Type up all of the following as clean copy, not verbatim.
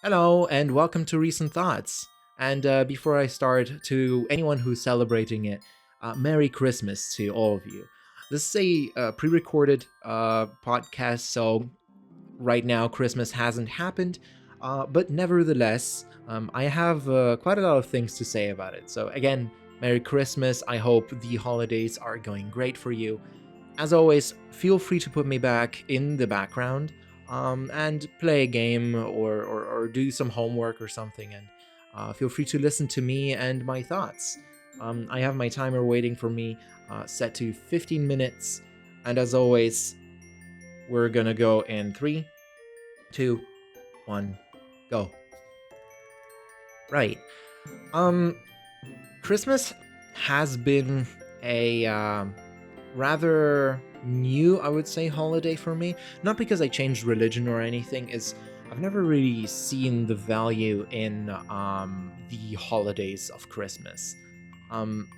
Hello, and welcome to Recent Thoughts. And before I start, to anyone who's celebrating it, Merry Christmas to all of you. This is a pre recorded podcast, so right now Christmas hasn't happened, but nevertheless, I have quite a lot of things to say about it. So, again, Merry Christmas. I hope the holidays are going great for you. As always, feel free to put me back in the background and play a game or do some homework or something. And feel free to listen to me and my thoughts. I have my timer waiting for me set to 15 minutes. And as always, we're going to go in 3, 2, 1, go. Right. Um, Christmas has been a rather new, I would say, holiday for me. Not because I changed religion or anything, is I've never really seen the value in the holidays of Christmas. Um,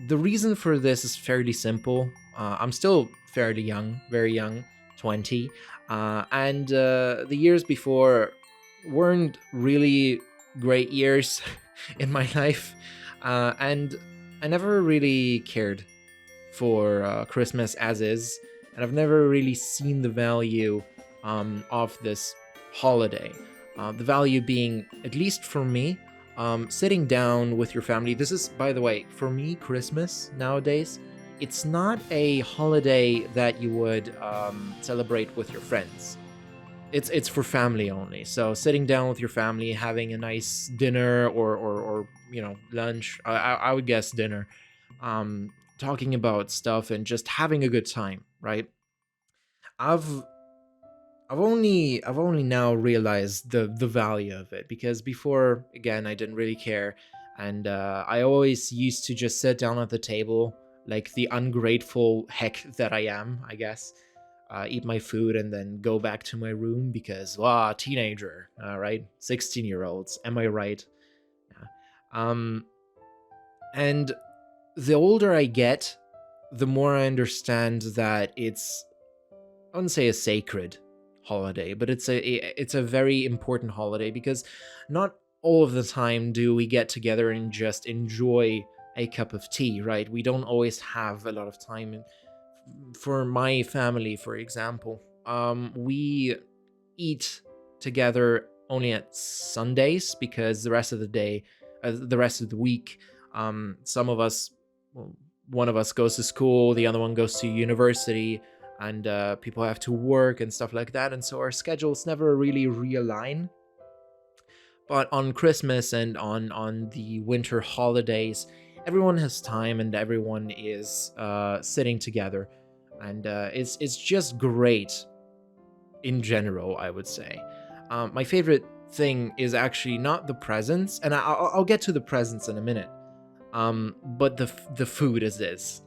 the reason for this is fairly simple. I'm still fairly young, very young, 20, and the years before weren't really great years in my life, and I never really cared for Christmas as is, and I've never really seen the value of this holiday. The value being, at least for me, sitting down with your family. This is, by the way, for me, Christmas nowadays, it's not a holiday that you would celebrate with your friends. It's for family only. So sitting down with your family, having a nice dinner or lunch. I would guess dinner. Talking about stuff and just having a good time, right? I've I've only now realized the value of it, because before, again, I didn't really care, and I always used to just sit down at the table like the ungrateful heck that I am, I guess. Eat my food and then go back to my room because, teenager, right? 16-year-olds, am I right? Yeah. And the older I get, the more I understand that I wouldn't say a sacred holiday, but it's a very important holiday, because not all of the time do we get together and just enjoy a cup of tea, right? We don't always have a lot of time. For my family, for example, we eat together only at Sundays, because the rest of the week, some of us, well, one of us goes to school, the other one goes to university, and people have to work and stuff like that, and so our schedules never really realign. But on Christmas and on the winter holidays, everyone has time and everyone is sitting together, and it's just great in general, I would say. My favorite thing is actually not the presents, and I'll get to the presents in a minute. But the food is this.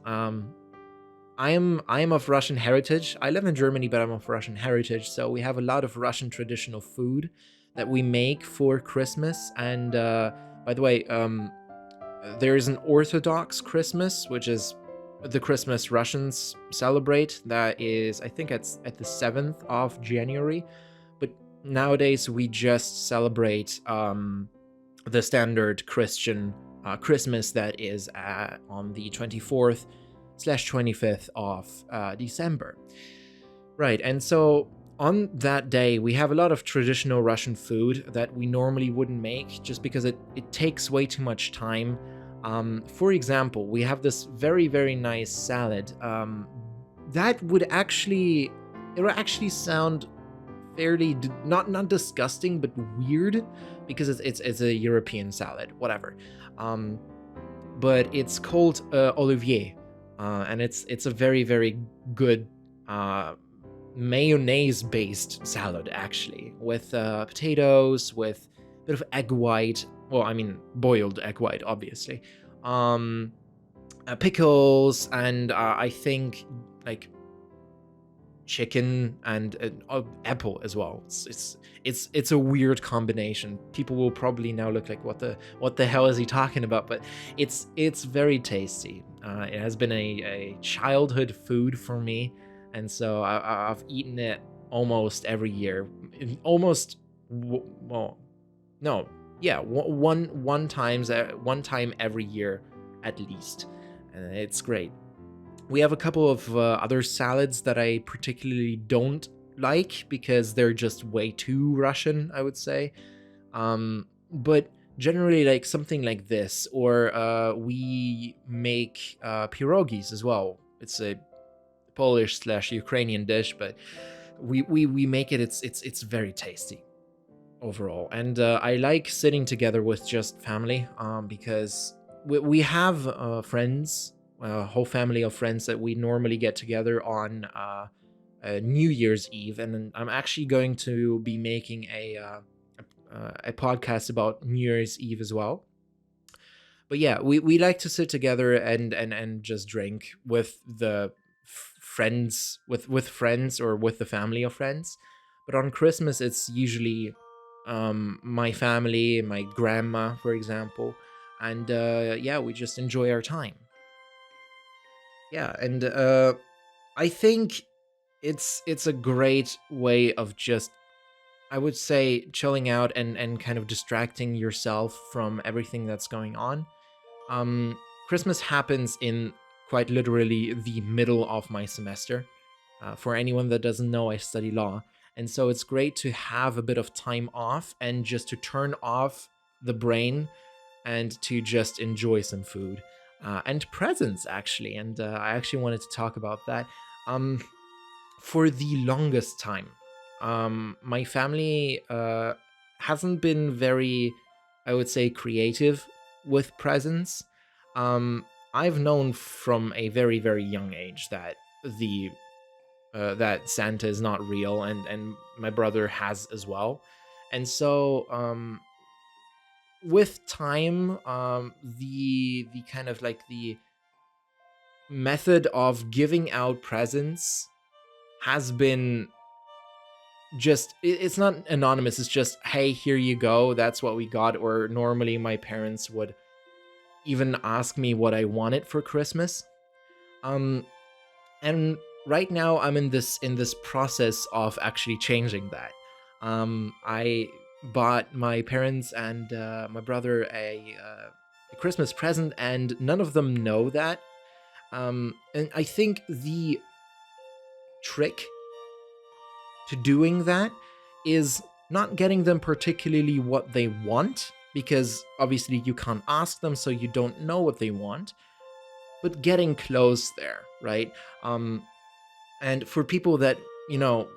I am of Russian heritage. I live in Germany, but I'm of Russian heritage, so we have a lot of Russian traditional food that we make for Christmas. And by the way, there is an Orthodox Christmas, which is the Christmas Russians celebrate. That is, I think it's at the 7th of January. But nowadays we just celebrate the standard Christian Christmas, that is on the 24th/25th of December. Right, and so on that day, we have a lot of traditional Russian food that we normally wouldn't make, just because it takes way too much time. For example, we have this very, very nice salad that it would actually sound fairly not disgusting, but weird, because it's a European salad, whatever. Um, but it's called Olivier, and it's a very, very good mayonnaise-based salad, actually, with potatoes, with a bit of egg white. Well, I mean, boiled egg white, obviously. Um, Pickles, and I think like chicken and apple as well. It's a weird combination. People will probably now look like, what the hell is he talking about? But it's very tasty. It has been a childhood food for me, and so I've eaten it almost every year. Almost, well, no, yeah, one time every year at least, and it's great. We have a couple of other salads that I particularly don't like because they're just way too Russian, I would say. But generally, like something like this, or we make pierogies as well. It's a Polish slash Ukrainian dish, but we make it. It's very tasty overall, and I like sitting together with just family, because we have friends, a whole family of friends that we normally get together on New Year's Eve, and I'm actually going to be making a podcast about New Year's Eve as well. But yeah, we like to sit together and just drink with the friends, with friends, or with the family of friends. But on Christmas, it's usually my family, my grandma, for example, and yeah, we just enjoy our time. Yeah, and I think it's a great way of just, I would say, chilling out and kind of distracting yourself from everything that's going on. Um, Christmas happens in quite literally the middle of my semester. For anyone that doesn't know, I study law. And so it's great to have a bit of time off and just to turn off the brain and to just enjoy some food and presents, actually. And I actually wanted to talk about that. Um, for the longest time, my family hasn't been very, I would say, creative with presents. I've known from a very, very young age that the that Santa is not real, and my brother has as well. And so with time, the kind of like the method of giving out presents has been just, it's not anonymous, it's just, hey, here you go, that's what we got. Or normally my parents would even ask me what I wanted for Christmas. um and right now I'm in this process of actually changing that. I bought my parents and my brother a Christmas present, and none of them know that. And I think the trick to doing that is not getting them particularly what they want, because obviously you can't ask them, so you don't know what they want, but getting close there, right? And for people that, you know,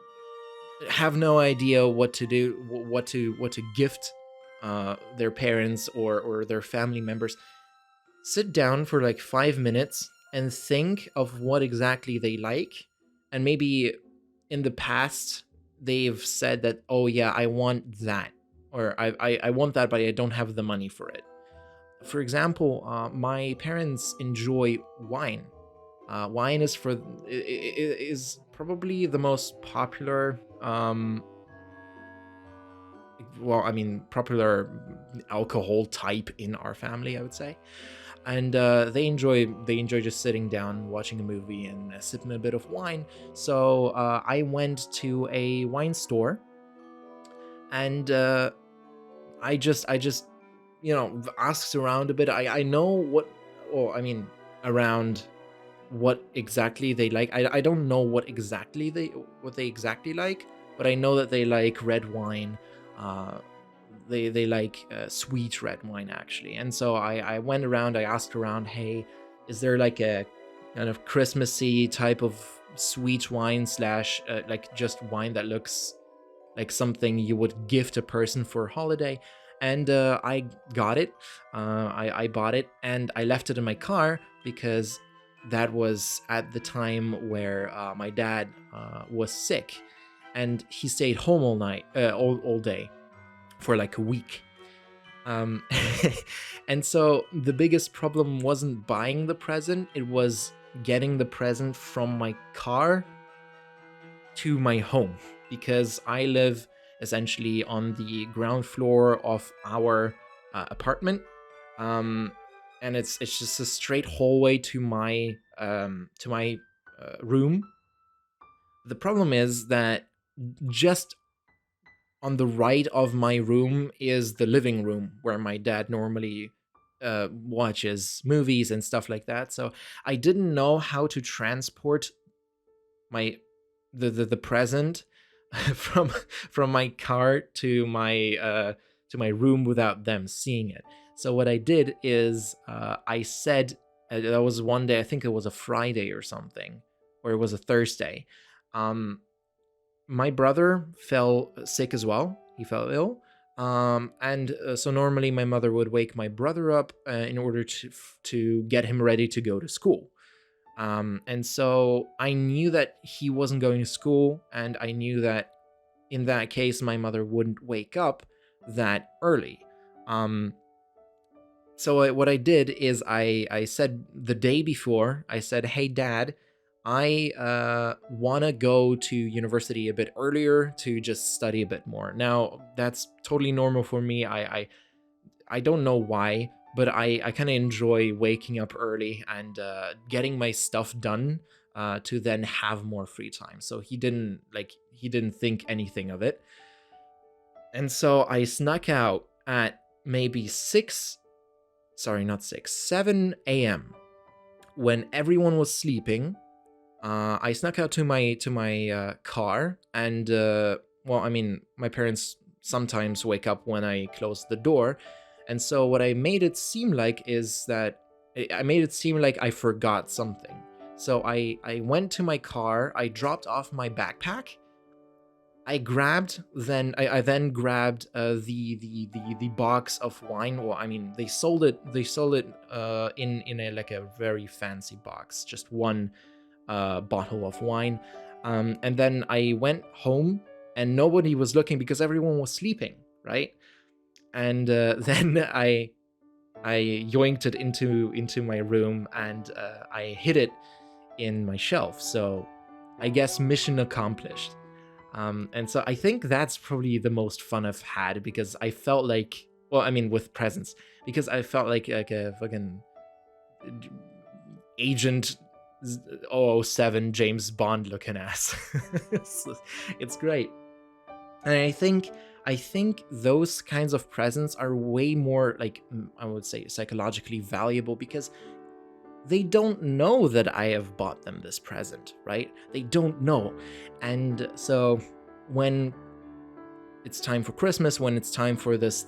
have no idea what to do, what to gift their parents or their family members, sit down for like 5 minutes and think of what exactly they like. And maybe in the past they've said that, oh yeah, I want that, or I want that, but I don't have the money for it. For example, my parents enjoy wine. Wine is is probably the most popular, well, I mean, popular alcohol type in our family, I would say. And they enjoy just sitting down, watching a movie, and sipping a bit of wine. So I went to a wine store, and I just asked around a bit. I know what, well, I mean, around what exactly they like. I don't know what they exactly like, but I know that they like red wine. Uh, they like sweet red wine, actually. And so I went around. I asked around, hey, is there like a kind of Christmassy type of sweet wine slash like just wine that looks like something you would gift a person for a holiday? And I got it. I bought it, and I left it in my car because that was at the time where my dad was sick, and he stayed home all night, all day, for like a week. Um, and so the biggest problem wasn't buying the present; it was getting the present from my car to my home, because I live essentially on the ground floor of our apartment. Um, and it's just a straight hallway to my room. The problem is that just on the right of my room is the living room where my dad normally watches movies and stuff like that. So I didn't know how to transport my the present from my car to my room without them seeing it. So what I did is I said that was one day, I think it was a Friday or something, or it was a Thursday. My brother fell sick as well. He fell ill. And so normally my mother would wake my brother up in order to get him ready to go to school. And so I knew that he wasn't going to school, and I knew that in that case my mother wouldn't wake up that early. So what I did is I said the day before, I said, "Hey, Dad, I want to go to university a bit earlier to just study a bit more." Now, that's totally normal for me. I don't know why, but I kind of enjoy waking up early and getting my stuff done to then have more free time. So he didn't think anything of it. And so I snuck out at maybe 7 a.m. when everyone was sleeping. I snuck out to my car, and well, I mean, my parents sometimes wake up when I close the door, and so what I made it seem like is that I made it seem like I forgot something. So I went to my car, I dropped off my backpack, I then grabbed the box of wine. Well, I mean, they sold it in a like a very fancy box, just one bottle of wine. And then I went home, and nobody was looking because everyone was sleeping, right? And then I yoinked it into my room, and I hid it in my shelf. So I guess mission accomplished. And so I think that's probably the most fun I've had, because I felt like, well, I mean, with presents, because I felt like a fucking Agent 007 James Bond looking ass. It's great. And I think those kinds of presents are way more, like, I would say, psychologically valuable, because they don't know that I have bought them this present, right? They don't know. And so when it's time for Christmas, when it's time for this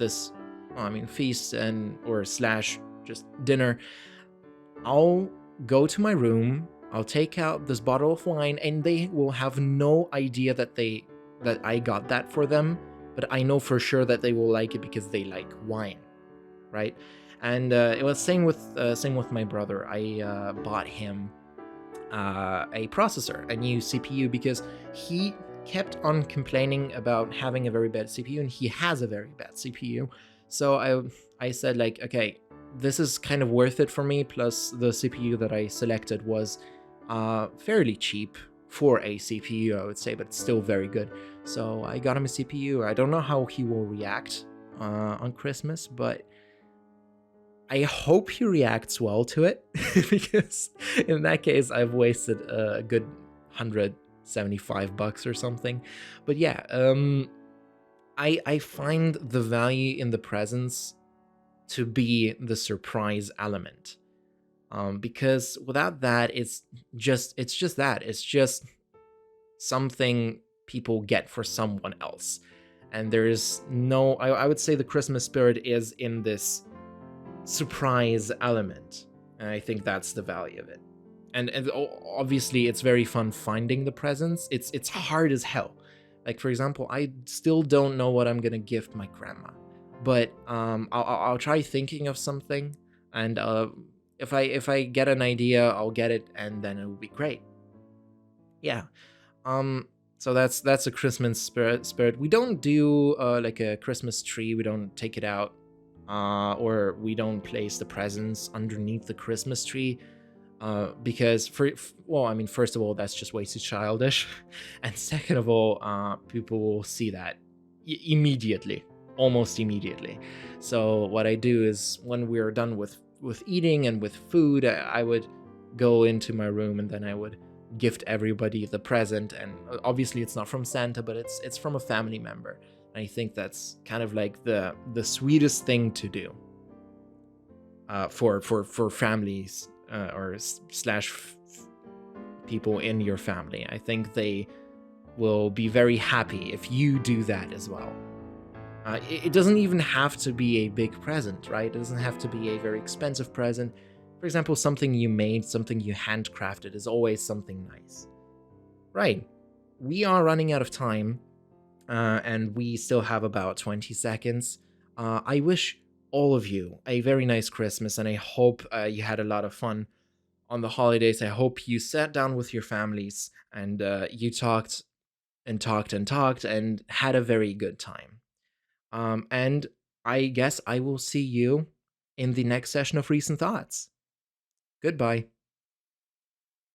well, I mean, feast and or slash just dinner, I'll go to my room, I'll take out this bottle of wine, and they will have no idea that I got that for them, but I know for sure that they will like it because they like wine, right? And it was same with my brother. I bought him a processor, a new CPU, because he kept on complaining about having a very bad CPU, and he has a very bad CPU. So I said, like, okay, this is kind of worth it for me. Plus, the CPU that I selected was fairly cheap for a CPU, I would say, but it's still very good. So I got him a CPU. I don't know how he will react on Christmas, but I hope he reacts well to it, because in that case, I've wasted a good $175 or something. But yeah, I find the value in the presents to be the surprise element, because without that, it's just something people get for someone else, and there's no. I would say the Christmas spirit is in this surprise element, and I think that's the value of it. And obviously it's very fun finding the presents. It's hard as hell. Like, for example, I still don't know what I'm gonna gift my grandma, but I'll try thinking of something, and if I get an idea, I'll get it, and then it will be great. Yeah. So that's a Christmas spirit. We don't do like a Christmas tree. We don't take it out, or we don't place the presents underneath the Christmas tree, because well, I mean, first of all, that's just way too childish, and second of all, people will see that immediately, almost immediately. So what I do is, when we're done with eating and with food, I would go into my room, and then I would gift everybody the present. And obviously it's not from Santa, but it's from a family member. I think that's kind of like the sweetest thing to do for families or slash people in your family. I think they will be very happy if you do that as well. It doesn't even have to be a big present, right? It doesn't have to be a very expensive present. For example, something you made, something you handcrafted is always something nice. Right. We are running out of time, and we still have about 20 seconds. I wish all of you a very nice Christmas, and I hope you had a lot of fun on the holidays. I hope you sat down with your families and you talked and talked and talked and had a very good time. And I guess I will see you in the next session of Recent Thoughts. Goodbye.